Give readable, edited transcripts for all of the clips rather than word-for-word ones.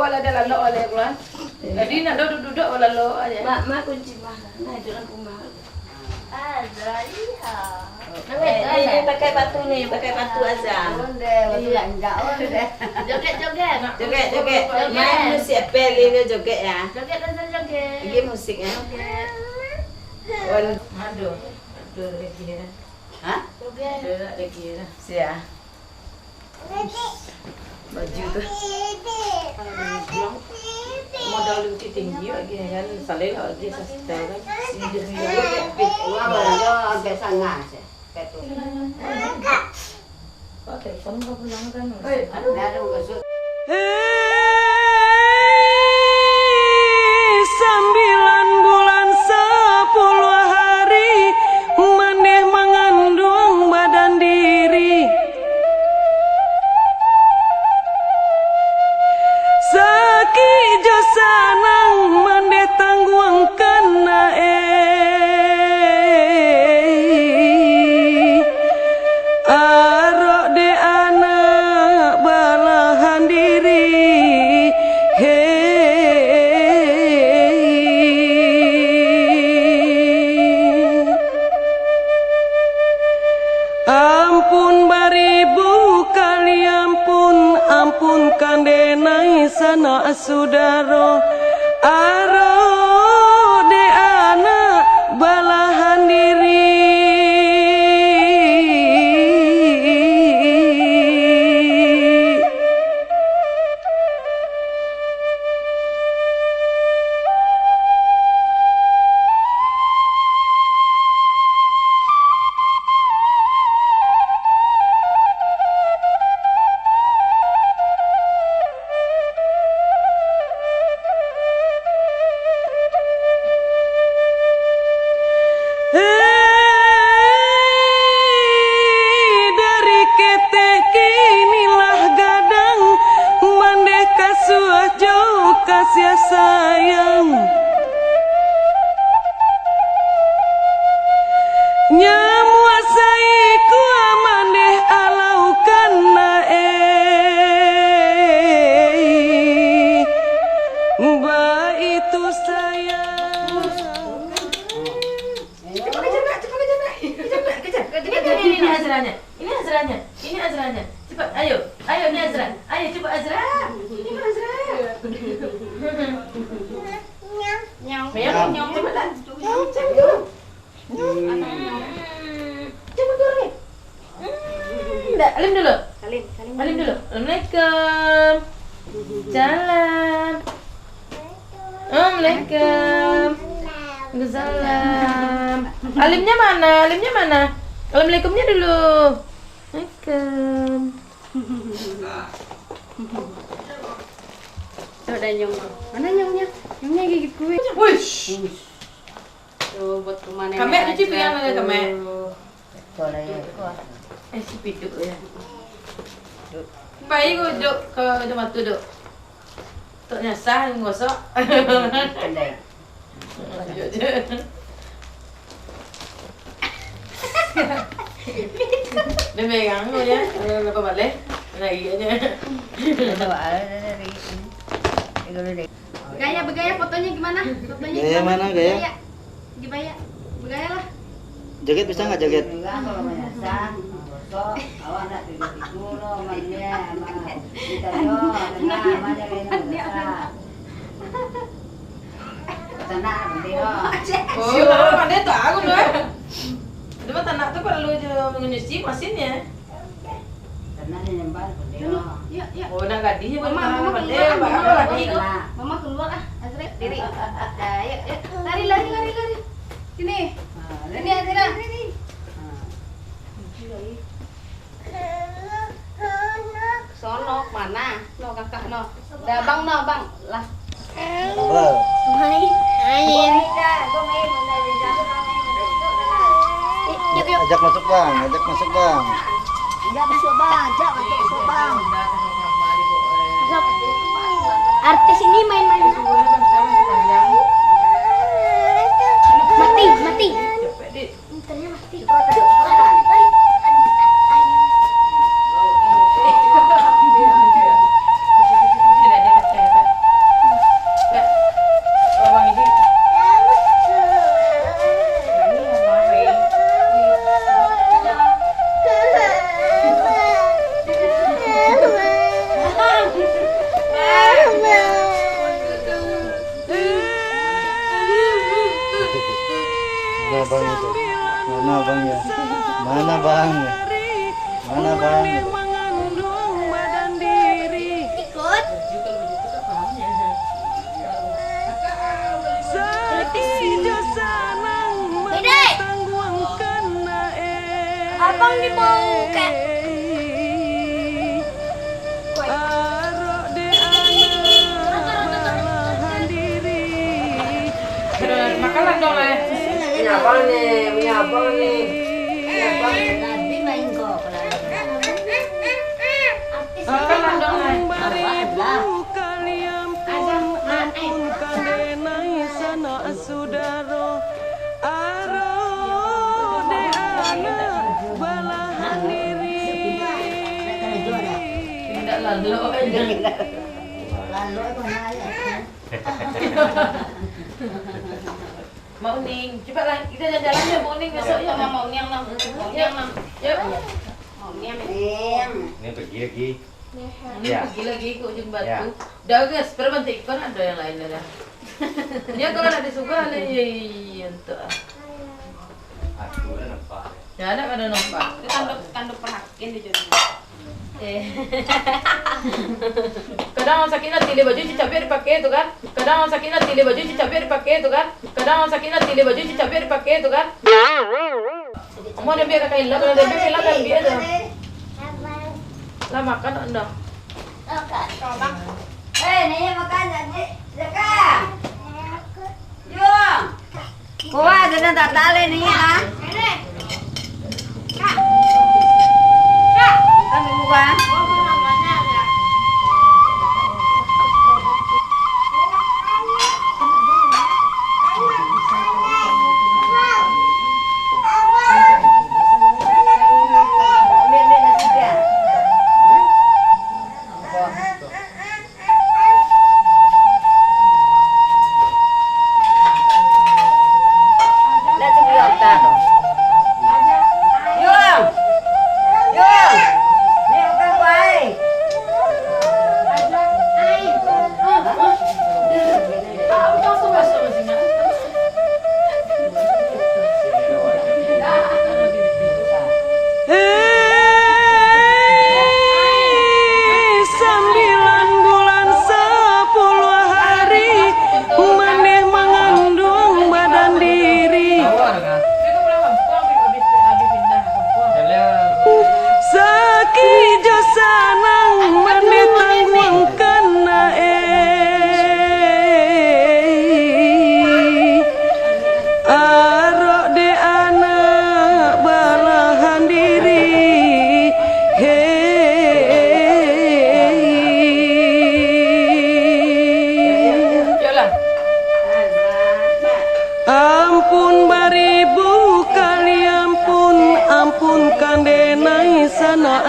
wala ada lalu oleh bulan. Jadi nak duduk lalu aja. Mak kunci mahal. Nah, itu lampu mahal. Azra iya. Ini pakai batu nih, pakai batu aja. Onde, batu lanjak onde. Joget. Joget. Main musik apa lagi joget ya? Joget. Ini musiknya. Aduh lagi ya. Hah? Joget. Ada lagi ya. Sia. Baju tuh. Modal lucu tinggi lagi kan, saleh lagi sastel kan. Wah, sampai sana sih. Betul. Kok telepon kok pulang kan? Aduh, ada masuk. 9 bulan 10 hari maneh mengandung badan diri sakijo sanang maneh tangguang kana arok de anak balahan diri ampun baribu kali ampun kandenai sana sudaro aro de anak balahan diri dari ketek inilah gadang mandeh kasuah jauh kasih sayang nyamuasai ku mandeh alau kana ba itu sayang. Ini Azranya. Cepat, ayo ini Azra. Ayo cepat Azra. Ini Azra. Nyam. Cepetan. Cepat dulu. Alim dulu. Alim dulu. Assalamualaikum. Salam. Assalamualaikum. Waalaikumsalam. Alimnya mana? Assalamualaikumnya dulu. Waalaikum. Tuh ada nyong. Mana nyongnya? Nyongnya gigit gue. Wush. Tuh buat kemana? Kami cuci piang lagi kami. Si piduk ya. Baik duduk ke tempat duduk. Tok nyasah ngosok. Pendek. Lanjut aja. Dia megang lo ya, berapa balik? Lagi aja. Begaya fotonya gimana? Fotonya Gaya mana, gaya? Gimana? Begaya lah. Joget bisa nggak joget? Kalau menyasar, gosok, awak nak tidur lo, mannya, kita yo, tenang, mannya menyasar. Tenang, nanti lo. Oh, pandai tuh aku loh. Itu mah tanah tuh perlu menyuci mesinnya. Tenang dia nyembal, nanti lo. Oh, nak gadinya buat Mama pandai, keluar, apa Mama lagi? keluar. Mama keluar ah, Azri, diri. Yuk. Lari. Sini. Sini Azra. Sonok mana? No kakak no. Dah bang no bang lah. Wow. Ajak masuk bang. Ajak masuk bang. Artis ini main-main. Mati. Internya mati. abang di bongkek. Arok de anak balahan diri. Makanlah dong lah. Punya abang nih, punya abang nih. Punya abang nih. Tadi main kok. Makanlah dong lah. Beribu kalian pun ampunkan denai sana sudaro. Arok de anak balahan diri. Tidak lalu aja. Lalu aku nanya. Mau Ning, cepat lah kita jalan-jalan ya Mau Ning besok ya. Mau Ning lah. Mau Ning lah. Yuk. Mau Ning. Ini pergi lagi. Ini pergi lagi ke ujung batu. Dah guys, berbentik kan ada yang lain dah. Dia kalau ada suka lah ya untuk. Aku dah nampak. Ya ada kada nampak. Tanduk perhatiin di jodoh. Kadang Sakina tili baju cicabe dipakai itu kan. Kadang Sakina tili baju cicabe dipakai itu kan. Kadang Sakina tili baju cicabe dipakai itu kan. Mau dia biar kakak hilang, kalau dia biar hilang kan biar dah. Lah makan anda. Nih makan jadi. Jaka. Yung. Kuah sudah tak tali nih ya. Kan bukan.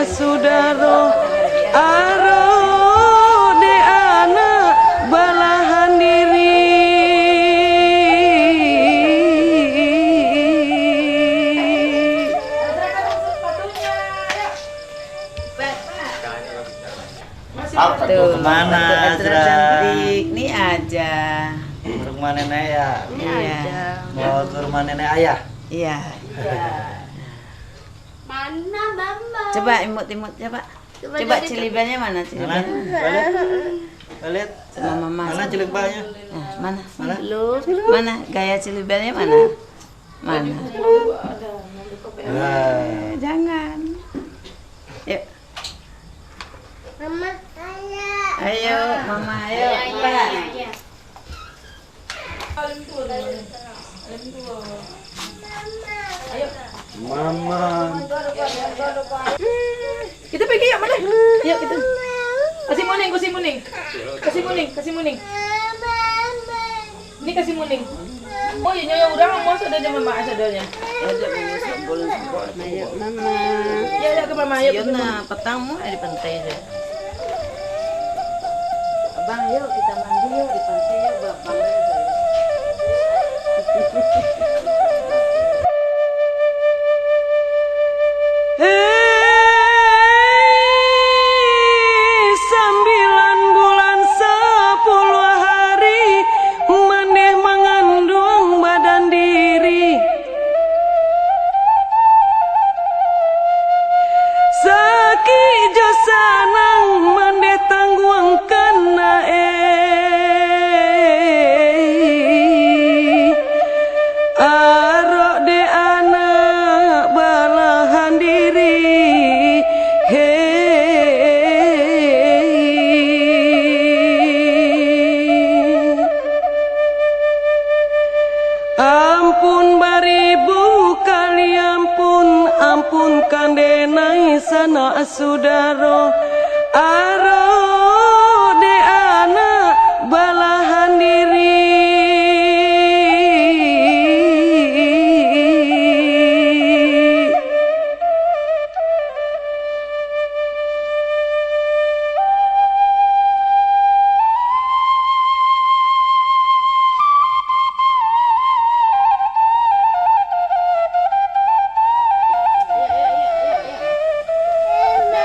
Sudaro aro de anak balahan diri. Tuh, kemana Azra? Ini aja. Ke rumah nenek ya? Iya. Mau ke rumah nenek ayah? Iya. Mana Mama? Coba imut-imut coba. Coba cilibannya mana Mana? cilibannya? Lihat. Sama mama. Mana cilibanya? Mana? Mana? Mana? Gaya cilibannya mana? Mana? Jangan. Yuk. Mama, Ayo, mama, ayo. Pak. Mama. Kita pergi yuk mana? Yuk kita. Kasih muning, kasih muning. Kasih muning, kasih muning. Ini kasih muning. Oh iya ya udah mau sudah jam mama sadanya. Ayo, mama. Ya ke mama yuk. Yona, petangmu di pantai aja. Abang, yuk kita mandi yuk di pantai yuk, Bapak. Sembilan bulan 10 hari maneh mengandung badan diri. Sakijo sanang maneh tangguang kana sudaro aro de anak balahan diri.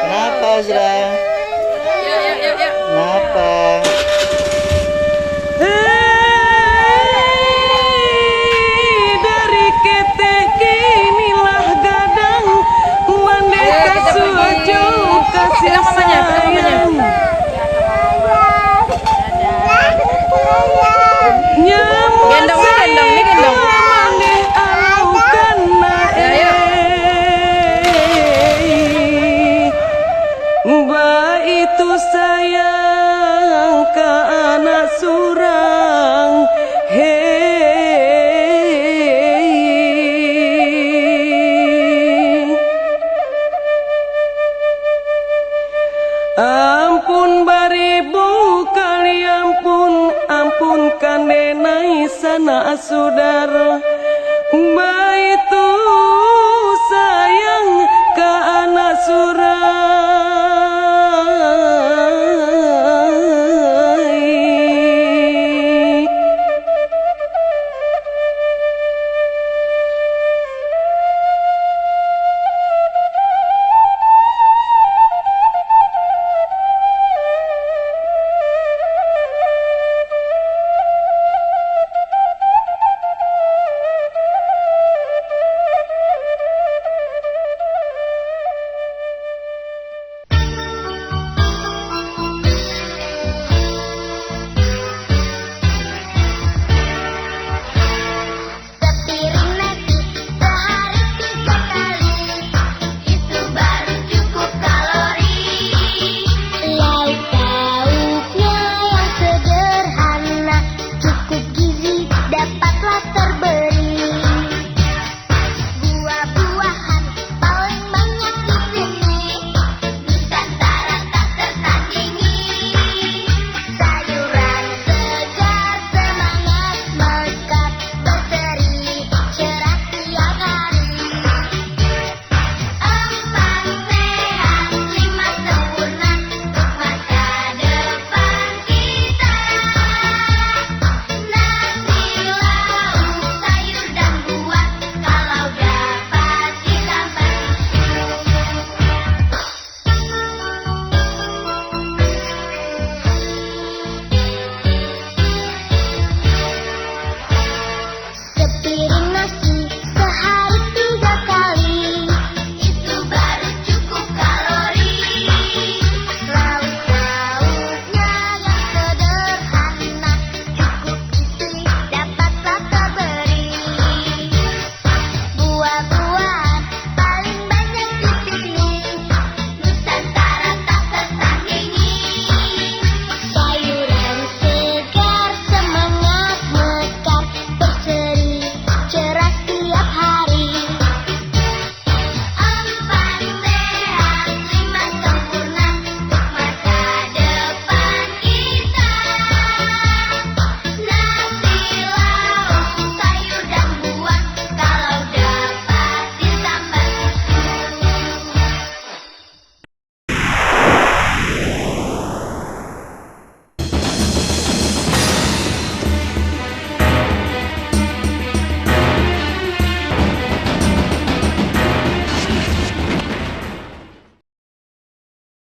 Kenapa, Azra? Kenapa? Dari ketek inilah gadang mandeka sujo kasih sayang. Nyamuk gendong maneh alukan Mbak itu sayang ke anak surang. Ampun baribu kali ampun kandenai sana saudara. Mbak itu